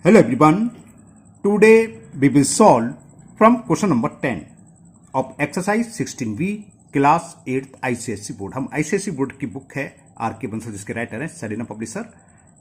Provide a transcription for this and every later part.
Hello everyone. Today we will solve from question number 10 of exercise 16B class 8 ICSE board. हम ICSE board की book है are के बंसल जिसके writer हैं Serena publisher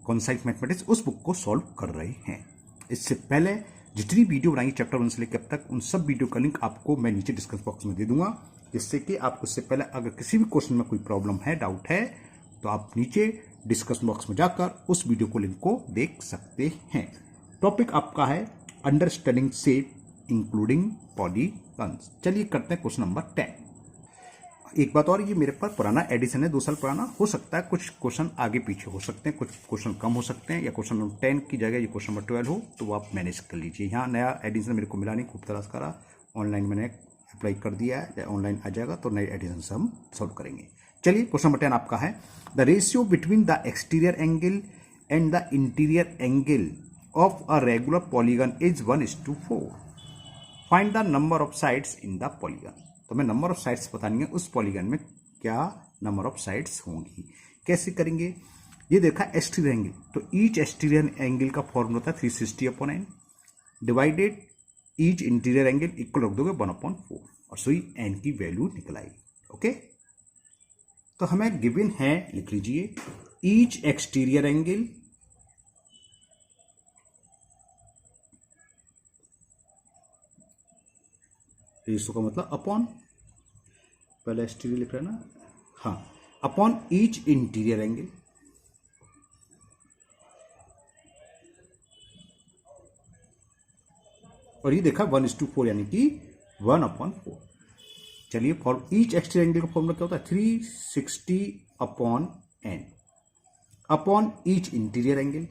concise mathematics, उस book को solve कर रहे हैं। इससे पहले जितनी वीडियो बनाई चैप्टर 1 से लेकर अब तक उन सब वीडियो का लिंक आपको मैं नीचे डिस्क्रिप्शन बॉक्स में दे दूंगा, जिससे कि आप उससे पहले अगर किसी भी क्वेश्चन में कोई प्रॉब्लम है, डाउट है, तो आप नीचे डिस्कशन बॉक्स में जाकर उस वीडियो को लिंक को देख सकते हैं। टॉपिक आपका है अंडरस्टैंडिंग शेप इंक्लूडिंग पॉलीगन्स। चलिए करते हैं क्वेश्चन नंबर 10। एक बात और, ये मेरे पास पुराना एडिशन है, 2 साल पुराना हो सकता है, कुछ क्वेश्चन आगे पीछे हो सकते हैं, कुछ क्वेश्चन कम हो सकते हैं, या क्वेश्चन नंबर 10 की जगह ये क्वेश्चन नंबर 12 हो तो वो आप मैनेज कर लीजिए। यहाँ नया एडिशन मेरे को मिला नहीं, खूब तलाश करा, ऑनलाइन मैंने अप्लाई कर दिया है, ऑनलाइन आ जाएगा तो नए एडिशन से हम सॉल्व करेंगे। चलिए क्वेश्चन नंबर 10 आपका है the ratio between the exterior angle and the interior angle of a regular polygon is 1:4. Find the number of sides in the polygon. तो हमें नंबर ऑफ साइड्स बतानी है उस पॉलीगन में क्या नंबर ऑफ साइड्स होंगी। कैसे करेंगे? ये देखा एक्सटीरियर एंगल, तो ईच एक्सटीरियर एंगल का फॉर्मूला होता है 360/n divided each interior angle equal रख दोगे 1/4 और सो एन की वैल्यू निकल आएगी। ओके, तो हमें गिवन है, लिख लीजिए ईच एक्सटीरियर एंगल रेशो का मतलब अपॉन, पहले एक्सटीरियर लिख रहे हैं ना, हाँ, अपॉन ईच इंटीरियर एंगल और ये देखा 1:4 यानी कि 1/4। चलिए फॉर ईच एक्सटीरियर एंगल का फॉर्मूला क्या होता है 360/n upon each interior angle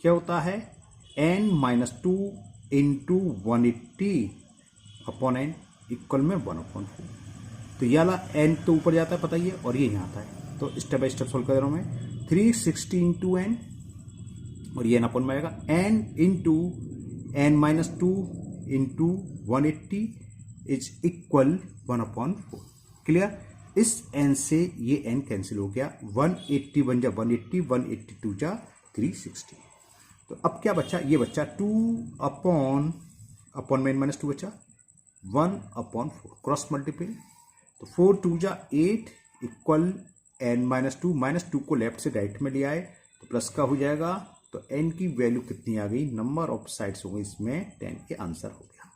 क्या होता है n-2 इंटू 180/n इक्वल में 1/4। तो ये वाला n तो ऊपर जाता है पता ही है, और ये यहाँ आता है, तो स्टेप बाय स्टेप सोल्व कर रहा हूँ मैं। 360 इंटू n और ये n/में आएगा n into n-2 into 180 is equal 1/4। Clear? इस n से ये n कैंसिल हो गया, 180 बन जा 180, 182 जा 360। तो अब क्या बचा? ये बच्चा 2/अपॉन में n-2 बचा 1/4 क्रॉस मल्टीपल, तो 4 2 जा 8 इक्वल n-2 -2 को लेफ्ट से राइट में ले आए तो प्लस का हो जाएगा, तो n की वैल्यू कितनी आ गई? नंबर ऑफ साइड्स हो गई इसमें 10 के आंसर हो गया।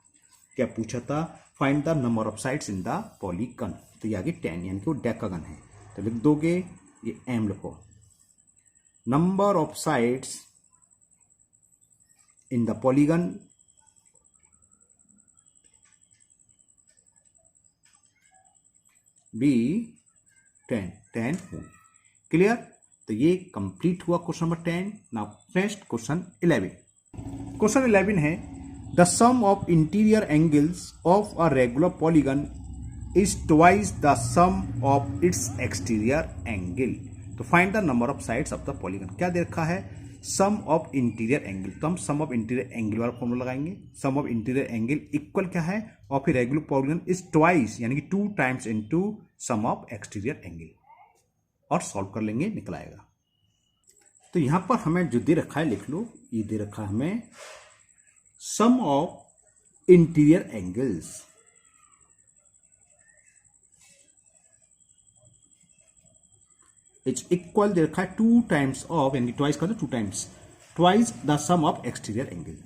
क्या पूछा था? Find the number of sides in the polygon, तो ये आ गई 10 यानी कि वो डेकागन है, तो लिख दोगे ये m लिखो, number of sides in the polygon be 10 होंगे। क्लियर? तो ये कंप्लीट हुआ question number 10। Now next question 11। Question 11 है the sum of interior angles of a regular polygon is twice the sum of its exterior angle, तो find the number of sides of the polygon. क्या दे रखा है? सम of interior angle, तो हम sum of interior angle वाला formula लगाएंगे। Sum of interior angle equal क्या है? Of a regular polygon is twice यानी कि 2 times into sum of exterior angle, और सॉल्व कर लेंगे, निकल आएगा। तो यहां पर हमें जो दे रखा है लिख लो, ये दे रखा है हमें sum of interior angles its equal दे रखा है 2 टाइम्स ऑफ, यानी ट्वाइस का, तो 2 times twice the sum of exterior angle,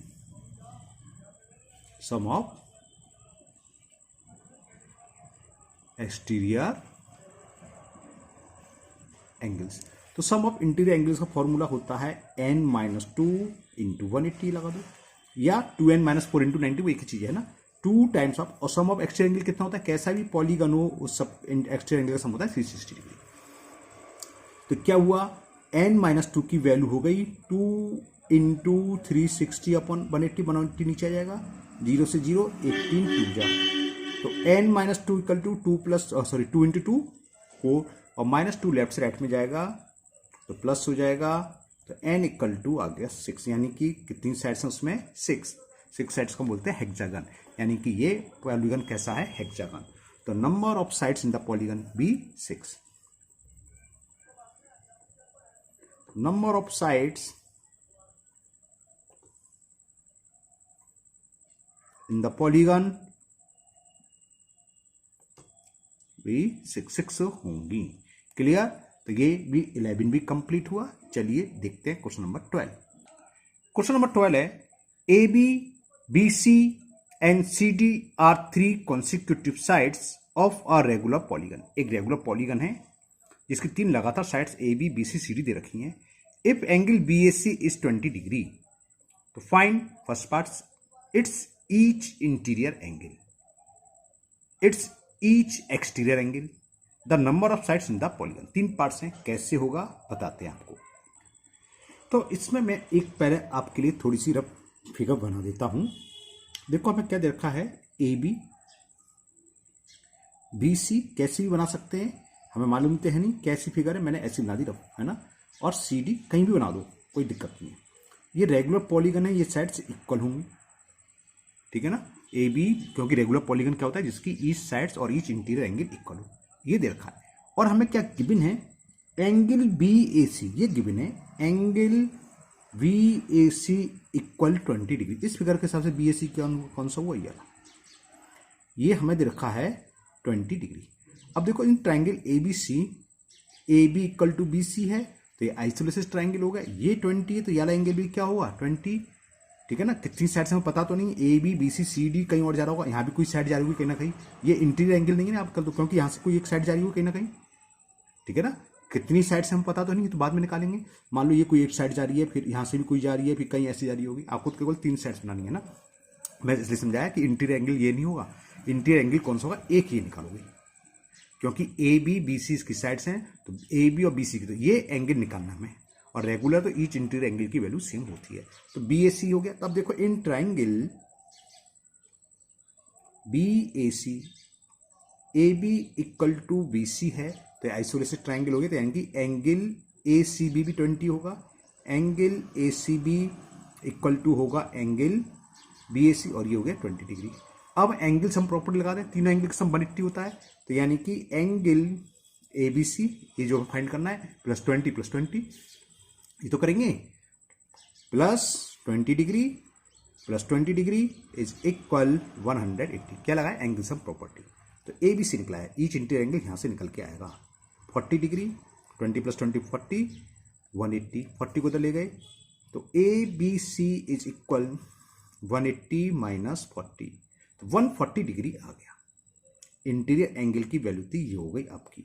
sum of exterior angles. तो सम ऑफ इंटीरियर एंगल्स का फॉर्मूला होता है n-2 इंटू 180 लगा दो, या 2n-4 इंटू 90, वो एक ही चीज है ना, 2 टाइम्स ऑफ, और सम ऑफ एक्सटीरियर एंगल कितना होता है? कैसा भी पॉलीगन हो उस सब एक्सटीरियर एंगल का सम होता है 360 डिग्री। तो क्या हुआ? n-2 की वैल्यू हो गई 2 इंटू 360/180, 180 नीचे आ जाएगा, 0 से 0 18 2 जा, तो n-2 इक्वल टू 2 इंटू 2 4, और -2 लेफ्ट से राइट में जाएगा तो प्लस हो जाएगा, तो n इक्वल टू आ गया 6, यानी कि कितनी साइड्स हैं उसमें? 6 साइड्स को बोलते हैं हेक्सागन, यानी कि ये पॉलीगन कैसा है? हेक्सागन। तो number of sides in the polygon be 6। Number of sides in the polygon भी 6 होंगी। क्लियर? तो ये भी 11 भी कंप्लीट हुआ। चलिए देखते हैं क्वेश्चन नंबर 12। क्वेश्चन नंबर 12 है A B B C and C D are 3 consecutive sides of a regular polygon. एक रेगुलर पॉलीगन है जिसकी 3 लगातार sides A B B C C D दे रखी हैं। If angle B A C is 20 degree, तो find first part its each interior angle, its each exterior angle, the number of sides in the polygon. 3 parts हैं, कैसे होगा बताते हैं आपको। तो इसमें मैं एक पहले आपके लिए थोड़ी सी रफ फिगर बना देता हूं। देखो हमें क्या दे रखा है, ए बी बी सी कैसे भी बना सकते हैं, हमें मालूम तो है नहीं कैसी फिगर है, मैंने ऐसी बना दी रफ, है ना। और सी डी कहीं भी बना दो, कोई दिक्कत नहीं है। ये रेगुलर पॉलीगन है, ये साइड्स इक्वल होंगी, ठीक है ना। ए बी, क्योंकि रेगुलर पॉलीगन क्या होता है, जिसकी ईच साइड्स और ईच इंटीरियर एंगल इक्वल हो, ये दे रखा है। और हमें क्या गिवन है, एंगल बी ए सी, ये गिवन है angle B A C equal 20 degree. इस फिगर के हिसाब से बी ए सी कौन सा हुआ, ये हमें दे रखा है 20 डिग्री। अब देखो in triangle A B C, A B equal to B C है, तो ये आइसोलेसिस ट्राइंगल होगा। ये 20 है तो ये वाला एंगल भी क्या होगा 20, ठीक है ना। कितनी साइड से हमें पता तो नहीं, A B B C C D कहीं और जा रहा होगा, यहाँ भी कोई साइड जा रही होगी कहीं ना कहीं। ये इंटीरियर एंगल नहीं है ना आपका, तो क्योंकि यहाँ से कोई एक साइड जा रही होगी कहीं ना कहीं, ठीक है ना। कितनी साइड से हम पता तो नहीं, तो बाद में निकालेंगे। मान लो ये कोई एक साइड जा रही है, फिर यहाँ से भी कोई जा रही है, फिर कहीं ऐसी जा रही होगी। आपको केवल 3 साइड्स बनानी है ना। मैं इसलिए समझाया कि इंटीरियर एंगल ये नहीं होगा, इंटीरियर एंगल कौन सा होगा, एक ही निकालोगे, क्योंकि ए बी बी सी इसकी साइड्स हैं, तो ए बी और बी सी की, तो ये एंगल निकालना हमें। और रेगुलर तो ईच इंटीरियर एंगल की वैल्यू सेम होती है, तो बी ए सी हो गया। तब देखो in triangle B A C, A B equal to B C है, तो आइसोलेटेड ट्राइंगल हो गया, तो यानी कि एंगल ए सी बी भी 20 होगा। Angle A C B equal to होगा एंगल बी ए सी, और ये हो गया 20 डिग्री। अब एंगल्स हम प्रॉपर्टी लगा दें, तीनों एंगल का सम 180 होता है, तो यानी कि एंगल ए बी सी, ये जो फाइंड करना है, प्लस 20 ये तो करेंगे, plus 20 degree plus 20 degree is equal 180। क्या लगा है, एंगल सम प्रॉपर्टी। तो ए बी सी निकला है, ईच इंटीरियर एंगल यहां से निकल के आएगा 40 डिग्री, 20 प्लस 20 40, 180, 40 को तो ले गए, तो A B C is equal 180 minus 40, तो 140 डिग्री आ गया। इंटीरियर एंगल की वैल्यू थी, ये हो गई आपकी,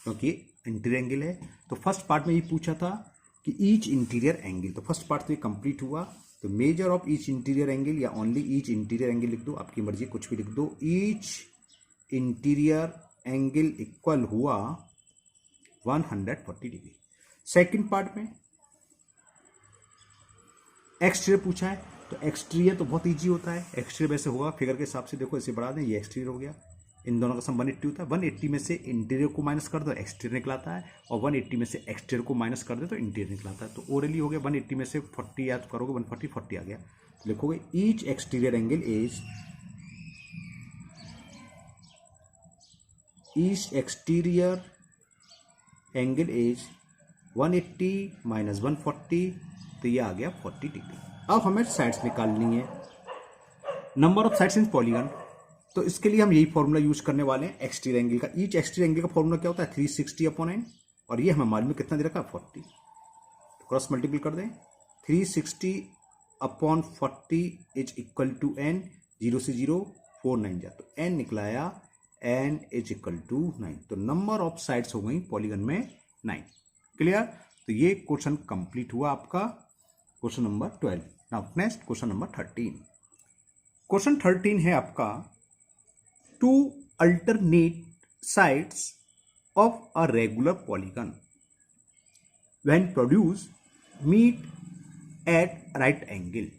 क्योंकि इंटीरियर एंगल है। तो फर्स्ट पार्ट में ये पूछा था कि ईच इंटीरियर एंगल, तो फर्स्ट पार्ट तो ये कंप्लीट हुआ। तो measure of each interior angle या ओनली ईच इंटीरियर एंगल लिख दो, आपकी मर्जी, कुछ भी लिख दो। ईच इंटीरियर एंगल इक्वल हुआ 140 डिग्री। सेकंड पार्ट में एक्सटीरियर पूछा है, तो एक्सटीरियर तो बहुत इजी होता है। एक्सटीरियर वैसे होगा फिगर के हिसाब से, देखो इसे बढ़ा दें, ये एक्सटीरियर हो गया, इन दोनों का सम 180 होता है। 180 में से इंटीरियर को माइनस कर दो, एक्सटीरियर निकलाता है, और 180 में से एक्सटीरियर को माइनस कर दो तो इंटीरियर निकलाता है। तो ओरली हो गया, 180 में से 40 याद करोगे, 140 40 आ गया। तो लिखोगे each exterior angle is, each exterior angle is 180 minus 140, तो ये आ गया 40 डिग्री। अब हमें साइड्स निकालनी है, number of sides in polygon. तो इसके लिए हम यही फॉर्मूला यूज करने वाले हैं एक्सटीरियर एंगल का। ईच एक्सटीरियर एंगल का फॉर्मूला क्या होता है, 360/n, और ये हमें मालूम है कितना दे रखा है, 40। तो क्रॉस मल्टीपल कर दें, 360/40 इज इक्वल टू n, 0 से 0 4 9 जा, तो n निकलाया, n इज इक्वल टू 9। तो नंबर ऑफ साइड्स हो गई पॉलीगन में 9। क्लियर? तो ये क्वेश्चन कंप्लीट हुआ आपका, question number 12। Now next question number 13। Question 13 है आपका, two alternate sides of a regular polygon when produce meet at right angle,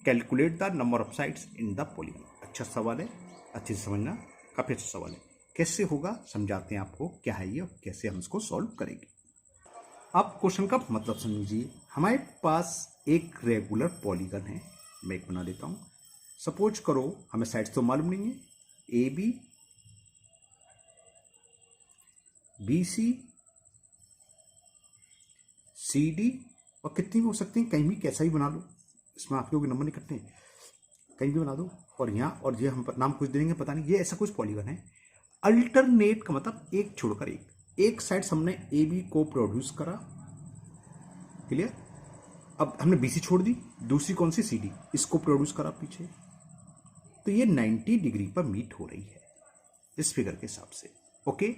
calculate the number of sides in the polygon. अच्छा सवाल है, अच्छे से समझना, काफी अच्छा सवाल है। कैसे होगा समझाते हैं आपको, क्या है ये और कैसे हम इसको सॉल्व करेंगे। आप क्वेश्चन का मतलब समझिए। हमारे पास एक रेगुलर पॉलीगन है, मैं एक बना देता हूं। सपोज करो हमें साइड्स तो मालूम नहीं है, A B B C C D, और कितनी भी हो सकती है, कहीं भी कैसा भी बना लो, इसमें आप लोग नंबर नहीं कटते हैं, कहीं भी बना दो। और यहाँ और ये हम नाम कुछ देंगे पता नहीं, ये ऐसा कुछ पॉलीगन है। अल्टरनेट का मतलब एक छोड़कर एक साइड हमने ए बी को प्रोड्यूस करा, क्लियर। अब हमने बीसी छोड़ दी, दूसरी कौन सी, सी डी, इसको प्रोड्यूस करा पीछे। तो ये 90 डिग्री पर मीट हो रही है इस फिगर के हिसाब से। ओके,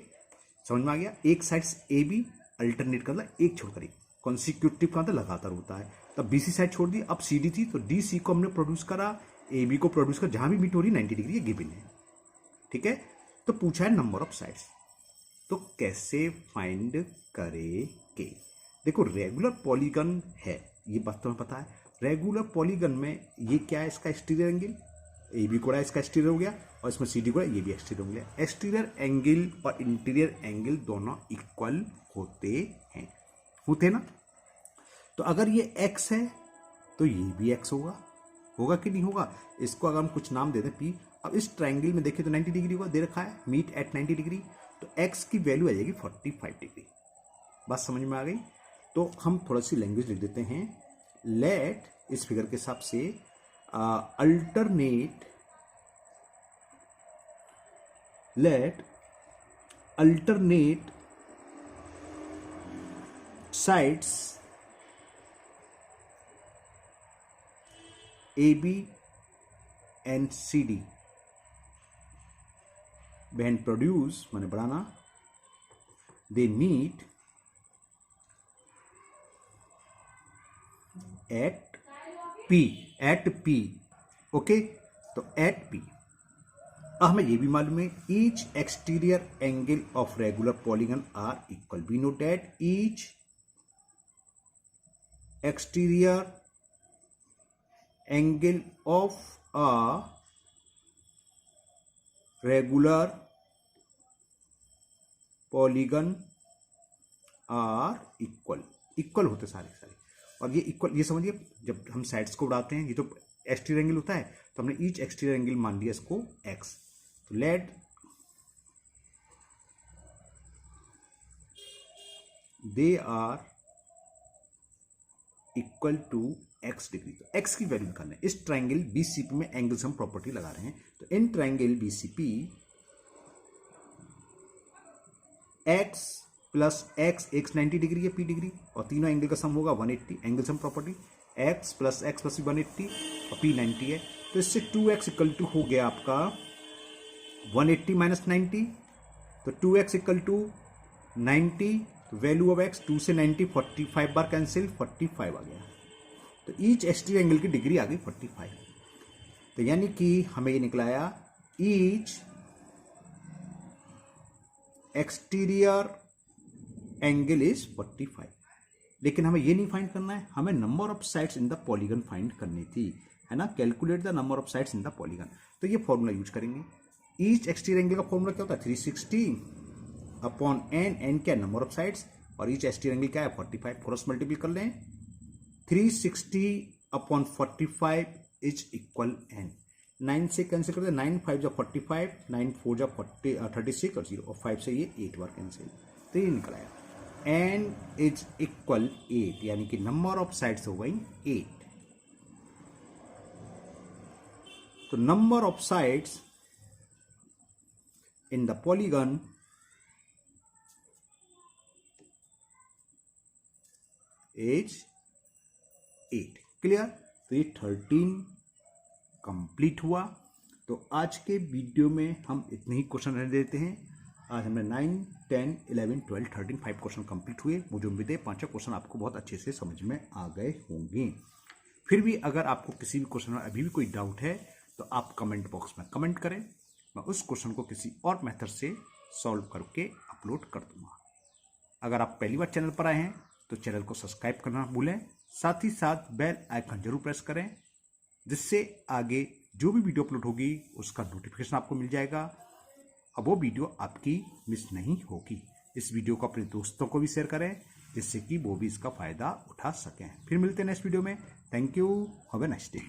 समझ में आ गया। एक साइड ए बी, अल्टरनेट का मतलब एक छोड़कर एक, कॉन्सिक्यूटिव का मतलब लगातार होता है। तब बीसी साइड छोड़ दी, अब सी डी थी तो डी सी को हमने प्रोड्यूस करा, ए बी को प्रोड्यूस कर, जहां भी मीट हो रही 90 डिग्री, ये गिवन है, ठीक है। तो पूछा है नंबर ऑफ साइड्स, तो कैसे फाइंड करेंगे। देखो रेगुलर पॉलीगन है, ये बात तुम्हें पता है। रेगुलर पॉलीगन में ये क्या है, इसका एक्सटीरियर एंगल, ए बी कोड़ा इसका एक्सटीरियर हो गया, और इसमें सी डी कोड़ा ये भी एक्सटीरियर हो गया। एक्सटीरियर एंगल और इंटीरियर एंगल दोनों इक्वल होते हैं, होते ना। तो अगर ये एक्स है तो ये भी एक्स होगा, होगा कि नहीं होगा। इसको अगर हम कुछ नाम दे दें पी, अब इस ट्रायंगल में देखिए तो 90 डिग्री होगा, दे रखा है मीट एट 90 डिग्री, तो एक्स की वैल्यू आ जाएगी 45 डिग्री। बात समझ में आ गई। तो हम थोड़ा सी लैंग्वेज लिख देते हैं। लेट, इस फिगर के हिसाब से alternate sides AB and CD when produce माने बढ़ाना, they meet at P, okay. तो at P अब हमें ये भी मालूम है each exterior angle of regular polygon are equal. We know that each exterior angle of a regular polygon are equal होते सारे। और ये इक्वल, ये समझिए जब हम साइड्स को उड़ाते हैं, ये तो एक्सटीरियर एंगल होता है, तो हमने ईच एक्सटीरियर एंगल मान लिया इसको एक्स। तो let they are equal to x degree. तो एक्स की वैल्यू निकालना है। इस ट्राइंगल बीसीपी में एंगल्स हम प्रॉपर्टी लगा रहे हैं, तो in triangle BCP x plus x 90 degree है, पी डिग्री, और तीनों एंगल का सम होगा 180। Angle sum property x plus 180 और पी 90 है, तो इससे 2x इक्वल टू हो गया आपका 180 माइनस 90, तो 2x equal to 90, value of x 2 से 90 45 बार कैंसिल, 45 आ गया। तो ईच एक्सटीरियर एंगल की डिग्री आ गई 45। तो यानी कि हमें ये निकलाया ईच एक्सटीरियर एंगल इज 45। लेकिन हमें ये नहीं फाइंड करना है, हमें number of sides in the polygon find करनी थी, है ना। Calculate the number of sides in the polygon, तो ये फॉर्मूला यूज करेंगे। ईच एक्सटीरियर एंगल का फॉर्मूला क्या होता है, 360 अपॉन एन क्या नंबर ऑफ साइड्स, और ईच एक्सटीरियर एंगल क्या है 45। क्रॉस मल्टीपल कर लें, 360 अपॉन 45 इज इक्वल एन। 9 से कैंसिल कर दे, 9 5 जा 45, 9 4 जा 36 और 0, और 5 से ये 8 बार कैंसिल, तो ये निकल आया n इज इक्वल 8, यानी कि नंबर ऑफ साइड्स हो गई 8। तो number of sides in the polygon is 8। Clear. तो ये 13 कंप्लीट हुआ। तो आज के वीडियो में हम इतने ही क्वेश्चन रहने देते हैं। आज हमने 9, 10, 11, 12, 13 5 क्वेश्चन कंप्लीट हुए। मुझे उम्मीद है 5 क्वेश्चन आपको बहुत अच्छे से समझ में आ गए होंगे। फिर भी अगर आपको किसी भी क्वेश्चन में अभी भी कोई डाउट है तो आप कमेंट बॉक्स में कमेंट करें, मैं उस क्वेश्चन को किसी और मेथड से सॉल्व करके अपलोड कर दूंगा। अगर आप पहली बार चैनल पर आए हैं तो चैनल को सब्सक्राइब करना भूलें, साथ ही साथ बेल आइकन जरूर प्रेस करें, जिससे आगे जो भी वीडियो अपलोड होगी उसका नोटिफिकेशन आपको मिल जाएगा। अब वो वीडियो आपकी मिस नहीं होगी। इस वीडियो को अपने दोस्तों को भी शेयर करें, जिससे कि वो भी इसका फायदा उठा सकें। फिर मिलते हैं नेक्स्ट वीडियो में। Thank you, have a nice day.